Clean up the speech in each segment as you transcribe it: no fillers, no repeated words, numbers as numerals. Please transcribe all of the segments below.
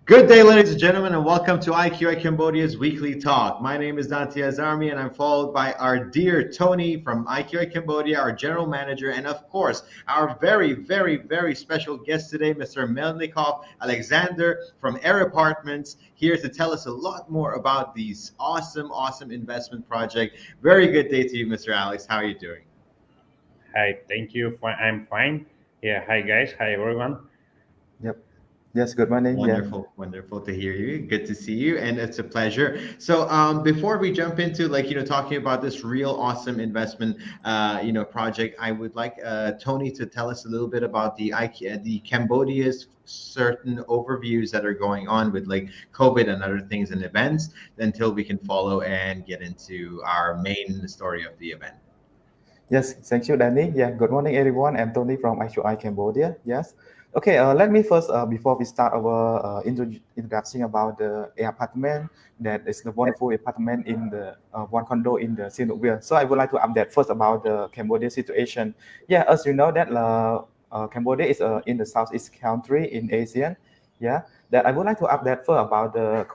Good day, ladies and gentlemen, and welcome to IQI Cambodia's weekly talk. My name is Dante Azarmi, and I'm followed by our dear Tony from IQI Cambodia, our general manager, and of course, our very special guest today, Mr. Melnikov Alexander from Air Apartments, here to tell us a lot more about these awesome investment project. Very good day to you, Mr. Alex. How are you doing? Hi, thank you. I'm fine. Yeah, hi guys. Hi everyone. Yep. Yes, good morning. Yeah. Wonderful to hear you. Good to see you, and it's a pleasure. So, before we jump into talking about this real awesome investment, project, I would like Tony to tell us a little bit about the Cambodia's certain overviews that are going on with like COVID and other things and events, until we can follow and get into our main story of the event. Yes, thank you, Danny. Yeah, good morning, everyone. I'm Tony from IQI Cambodia. Yes. Okay, let me first, before we start our introduction about the apartment, that is the wonderful apartment in the one condo in the Sihanouk Ville. So I would like to update first about the Cambodia situation. Yeah, as you know that Cambodia is in the southeast country in Asia. Yeah, that I would like to update first about the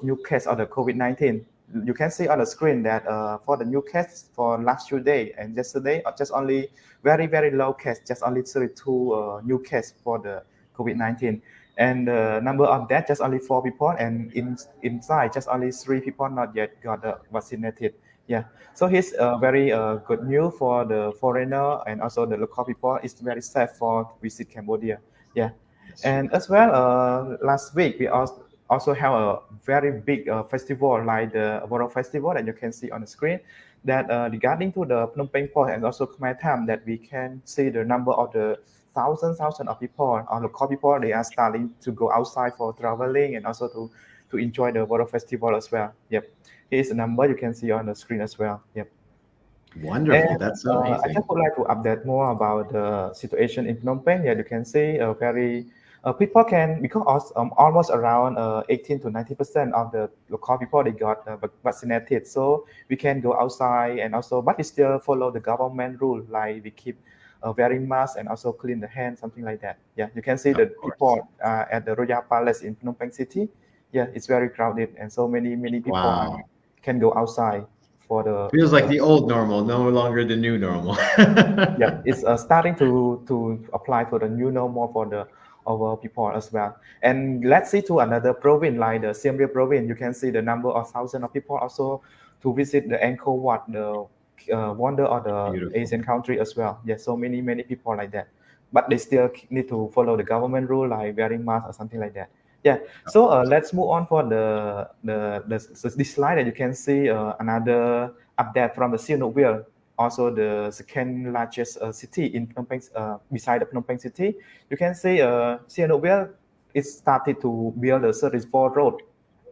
new case of the COVID-19. You can see on the screen that for the new case for last 2 days and yesterday, just only very low case, just only 32 new case for the COVID-19, and the number of death just only 4 people, and inside just only 3 people not yet got vaccinated. Yeah, so it's very good news for the foreigner and also the local people. It's very safe for visit Cambodia. Yeah, and as well, last week we also have a very big festival like the World Festival that you can see on the screen. That regarding to the Phnom Penh port and also Khmer Tham, that we can see the number of the thousands of people or local people, they are starting to go outside for traveling and also to enjoy the World Festival as well. Yep, here's the number you can see on the screen as well. Yep. Wonderful. And That's I amazing. just would like to update more about the situation in Phnom Penh. Yeah, you can see very people can, because almost around 18 to 90% of the local people, they got vaccinated, so we can go outside and also, but we still follow the government rule, like we keep wearing masks and also clean the hands, something like that. Yeah, you can see the Of course. people at the Royal Palace in Phnom Penh City. Yeah, it's very crowded, and so many people Wow. can go outside for the Feels like the old normal, no longer the new normal. yeah, it's starting to apply for the new normal for the our people as well. And let's see to another province like the Siem Reap province. You can see the number of thousands of people also to visit the Angkor Wat, the wonder of the Beautiful. Asian country as well. Yeah, so many people like that, but they still need to follow the government rule like wearing mask or something like that. Yeah. Of So course. let's move on for this slide that you can see another update from the Sihanouk Ville, also the second largest city in Phnom Penh, beside the Phnom Penh city. You can see Sihanouk Ville it started to build a 34 road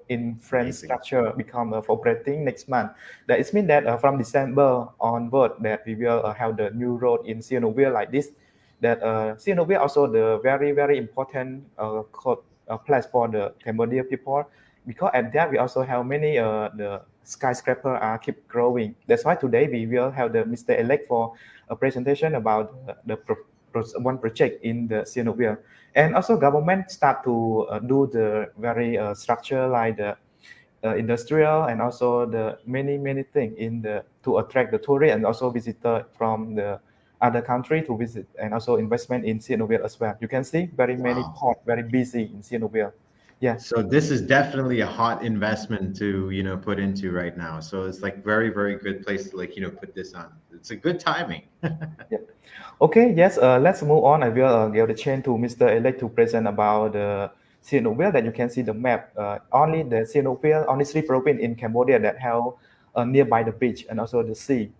in French Amazing. structure become operating next month. That it means that from December onward that we will have the new road in Sihanouk Ville like this. That Sihanouk Ville also the very important place for the Cambodia people, because at that we also have many the skyscraper are keep growing. That's why today we will have the Mr. Elect for a presentation about one project in the Sihanouk Ville. And also government start to do the very structure like the industrial and also the many things in the to attract the tourists and also visitor from the other country to visit, and also investment in Sihanouk Ville as well. You can see very many Wow. port very busy in Sihanouk Ville. Yeah. So this is definitely a hot investment to, put into right now. So it's like very good place to put this on. It's a good timing. Yeah. Okay, yes, let's move on. I will give the chance to Mr. Elect to present about the Sihanouk Ville that you can see the map. Only the Sihanouk Ville, only three provinces in Cambodia that have nearby the beach and also the sea.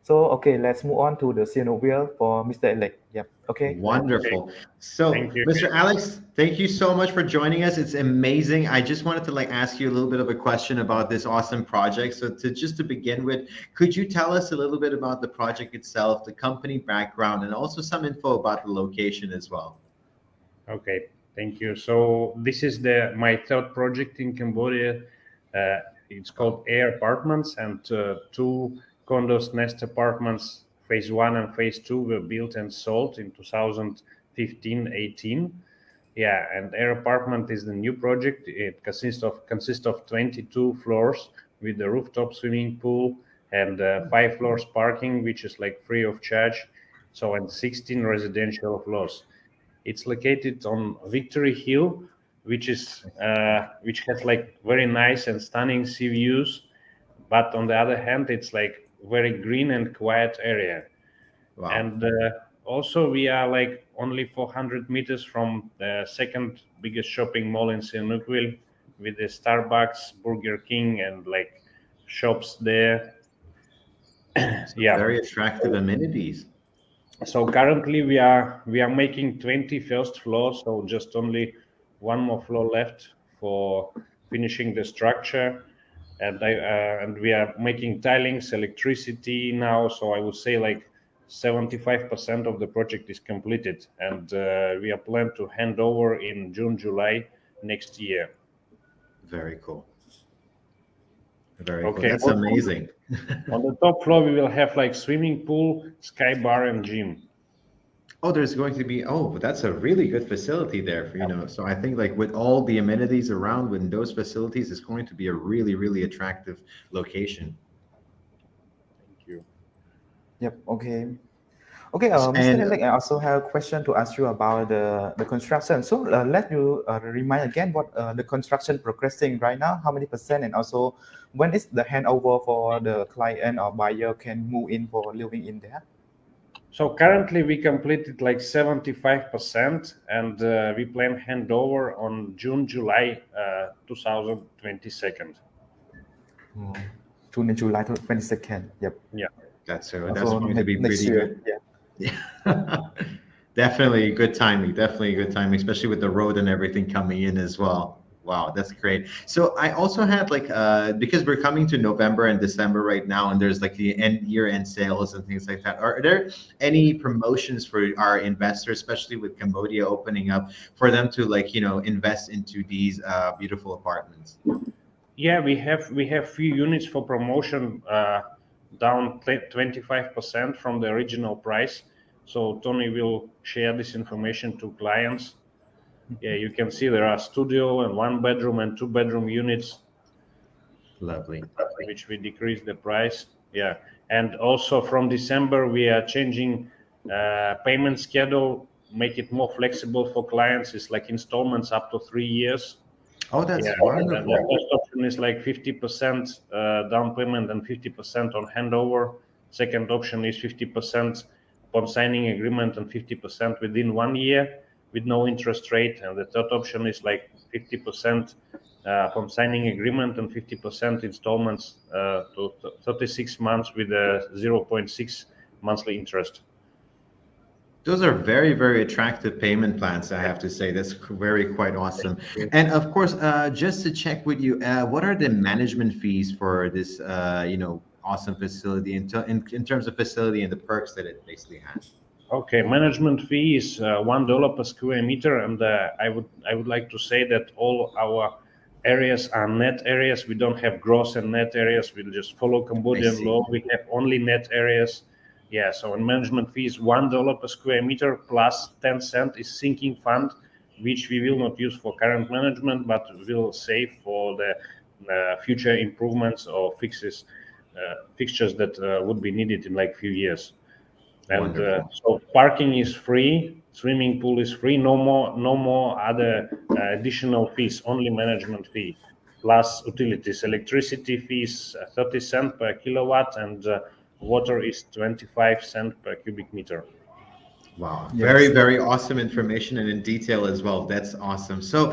So, okay, let's move on to the Sihanouk Ville for Mr. Elect. Yep. Okay, go ahead. Okay, Wonderful. So, thank you. Mr. Alex, thank you so much for joining us. It's amazing. I just wanted to ask you a little bit of a question about this awesome project. So, to begin with, could you tell us a little bit about the project itself, the company background, and also some info about the location as well? Okay, thank you. So this is the my third project in Cambodia. Uh, it's called Air Apartments, and two condos nest apartments, phase one and phase two, were built and sold in 2015-18. Yeah, and Air Apartment is the new project. It consists of 22 floors with a rooftop swimming pool and 5 floors parking, which is like free of charge. So, and 16 residential floors. It's located on Victory Hill, which has like very nice and stunning sea views. But on the other hand, it's like very green and quiet area. Wow. And also we are like only 400 meters from the second biggest shopping mall in Sihanouk Ville with the Starbucks, Burger King, and like shops there. Yeah. Very attractive amenities. So currently we are making 20 first floor, so just only one more floor left for finishing the structure, and we are making tilings, electricity now. So I would say like 75% of the project is completed, and we are planned to hand over in June, July next year. Very cool. Very cool. Okay. That's amazing. On the top floor, we will have like swimming pool, sky bar, and gym. Oh, there's going to be, oh, that's a really good facility there for, so I think like with all the amenities around with those facilities, it's going to be a really, really attractive location. Thank you. Yep. Okay. Okay, Mr. Alex, I also have a question to ask you about the construction. So let you remind again what the construction progressing right now, how many percent, and also when is the handover for the client or buyer can move in for living in there? So currently we completed like 75%, and we plan handover on June, July 2022. June and July 22nd. Yep. Yeah. That's going to be pretty good. Yeah. Definitely good timing. Definitely good timing, especially with the road and everything coming in as well. Wow, that's great. So I also had like because we're coming to November and December right now, and there's like the year-end sales and things like that. Are there any promotions for our investors, especially with Cambodia opening up, for them to like invest into these beautiful apartments? Yeah, we have few units for promotion down 25% from the original price. So Tony will share this information to clients. Yeah, you can see there are studio and 1-bedroom and 2-bedroom units. Lovely. Which we decrease the price. Yeah, and also from December we are changing payment schedule, make it more flexible for clients. It's like installments up to 3 years. Oh, that's wonderful. And the first option is like 50% down payment and 50% on handover. Second option is 50% upon signing agreement and 50% within 1 year with no interest rate. And the third option is like 50% from signing agreement and 50% installments to 36 months with a 0.6 monthly interest. Those are very, very attractive payment plans, I have to say. That's quite awesome. And of course, just to check with you, what are the management fees for this, awesome facility in terms of facility and the perks that it basically has? Okay, management fee is $1 per square meter, and I would like to say that all our areas are net areas. We don't have gross and net areas. We'll just follow Cambodian law. We have only net areas. Yeah, so in management fee is $1 per square meter plus 10 cents is sinking fund, which we will not use for current management, but will save for the future improvements or fixtures that would be needed in like few years. And so parking is free, swimming pool is free, no more other additional fees, only management fee plus utilities. Electricity fees 30 cents per kilowatt, and water is 25 cents per cubic meter. Wow, very, very awesome information and in detail as well. That's awesome. So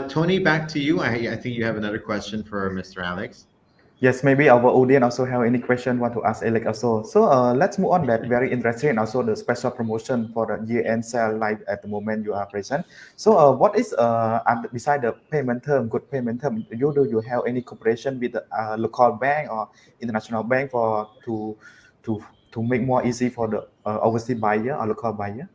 Tony, back to you. I think you have another question for Mr. Alex. Yes, maybe our audience also have any question want to ask Alex also. So let's move on that very interesting and also the special promotion for the year-end sale live at the moment you are present. So what is beside the payment term, good payment term, do you have any cooperation with the local bank or international bank for to make more easy for the overseas buyer or local buyer?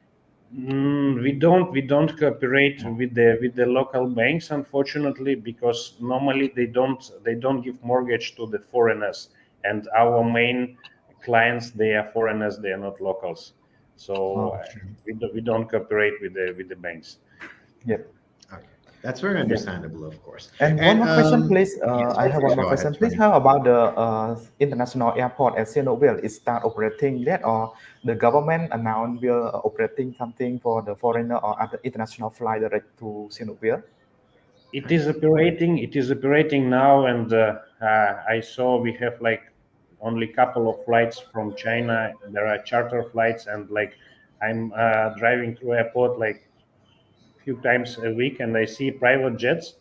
We don't cooperate with the local banks, unfortunately, because normally they don't give mortgage to the foreigners, and our main clients, they are foreigners, they are not locals. So we don't cooperate with the banks. Yep. Okay. That's very understandable, of course. And one more question, please. Yes, I have one more go question, ahead, please. Tony. How about the international airport at Sihanouk Ville? Is start operating yet, or the government announced will operating something for the foreigner or other international flight direct to Sihanouk Ville? It is operating. It is operating now, and I saw we have like only couple of flights from China. There are charter flights, and like I'm driving through airport like few times a week, and I see private jets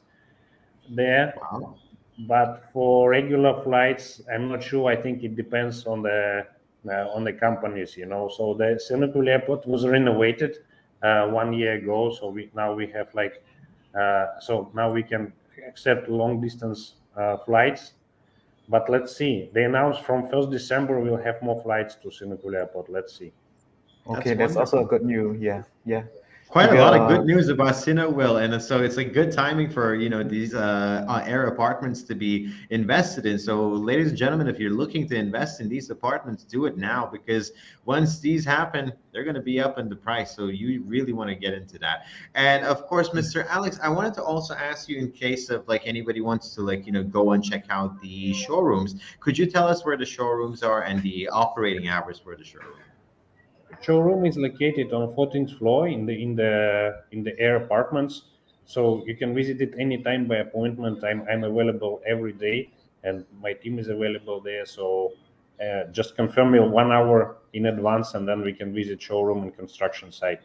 there. Wow. But for regular flights, I'm not sure. I think it depends on the companies, you know. So the Sihanouk Ville Airport was renovated 1 year ago. So now we have like so now we can accept long distance flights. But let's see. They announced from 1st December we'll have more flights to Sihanouk Ville Airport. Let's see. Okay, that's also a good news. Yeah, yeah. Quite a Because, lot of good news about Sihanouk Ville, and so it's like good timing for these air apartments to be invested in. So, ladies and gentlemen, if you're looking to invest in these apartments, do it now, because once these happen, they're going to be up in the price. So you really want to get into that. And of course, Mr. Alex, I wanted to also ask you, in case of like anybody wants to like go and check out the showrooms, could you tell us where the showrooms are and the operating hours for the showroom? Showroom is located on 14th floor in the air apartments, so you can visit it anytime by appointment. I'm available every day, and my team is available there. So just confirm me 1 hour in advance, and then we can visit showroom and construction site.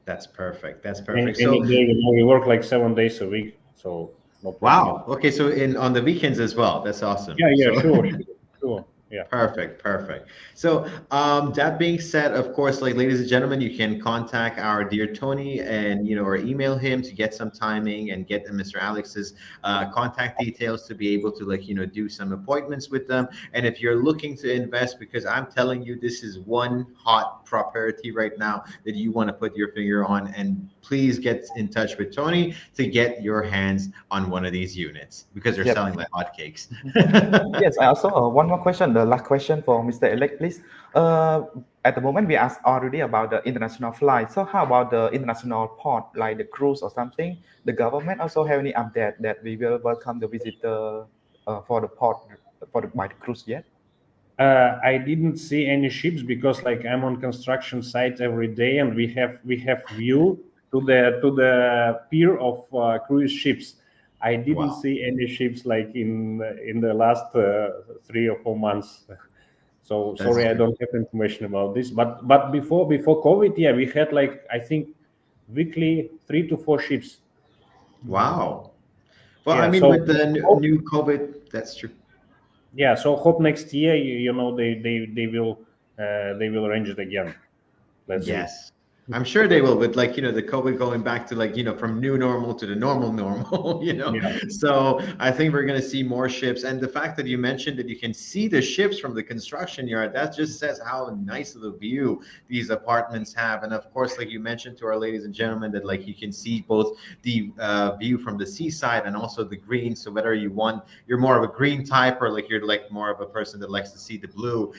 That's perfect. That's Any perfect. day, we work like 7 days a week, so no problem. Wow. Okay, so on the weekends as well. That's awesome. Yeah, So, sure. Yeah. Perfect. So, that being said, of course, like ladies and gentlemen, you can contact our dear Tony and or email him to get some timing and get Mr. Alex's contact details to be able to like do some appointments with them. And if you're looking to invest, because I'm telling you, this is one hot property right now that you want to put your finger on, and please get in touch with Tony to get your hands on one of these units, because they're selling like hotcakes. Yes, I also one more question. The last question for Mr. Elect, please. At the moment, we asked already about the international flight. So how about the international port, like the cruise or something? The government also have any update that we will welcome the visitor for the port by the cruise yet? I didn't see any ships, because like I'm on construction site every day, and we have view to the pier of cruise ships. I didn't see any ships like in the last 3 or 4 months. So sorry, I don't have information about this. But before COVID, yeah, we had like, I think, weekly 3 to 4 ships. Wow. Well, Yeah, I mean, so with the new COVID, that's true. Yeah, so hope next year, they will arrange it again. Let's see. Yes. I'm sure they will, with like the COVID going back to like from new normal to the normal, Yeah. So I think we're going to see more ships. And the fact that you mentioned that you can see the ships from the construction yard, that just says how nice of a view these apartments have. And of course, like you mentioned to our ladies and gentlemen, that like you can see both the view from the seaside and also the green. So whether you're more of a green type, or like you're like more of a person that likes to see the blue,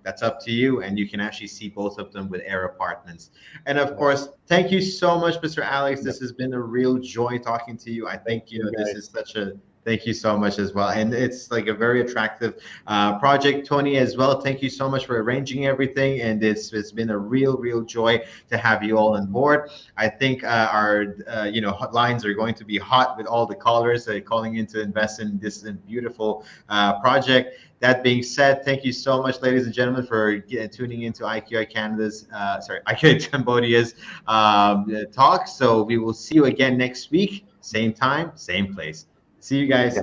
that's up to you. And you can actually see both of them with air apartments. And of course, thank you so much, Mr. Alex. This has been a real joy talking to you. I think this is thank you so much as well. And it's like a very attractive project. Tony as well, thank you so much for arranging everything. And it's been a real joy to have you all on board. I think our lines are going to be hot with all the callers calling in to invest in this beautiful project. That being said, thank you so much, ladies and gentlemen, for tuning into IQI Cambodia's talk. So we will see you again next week, same time, same place. See you guys.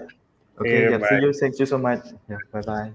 Okay, Yeah, see you. Thank you so much. Yeah, bye-bye.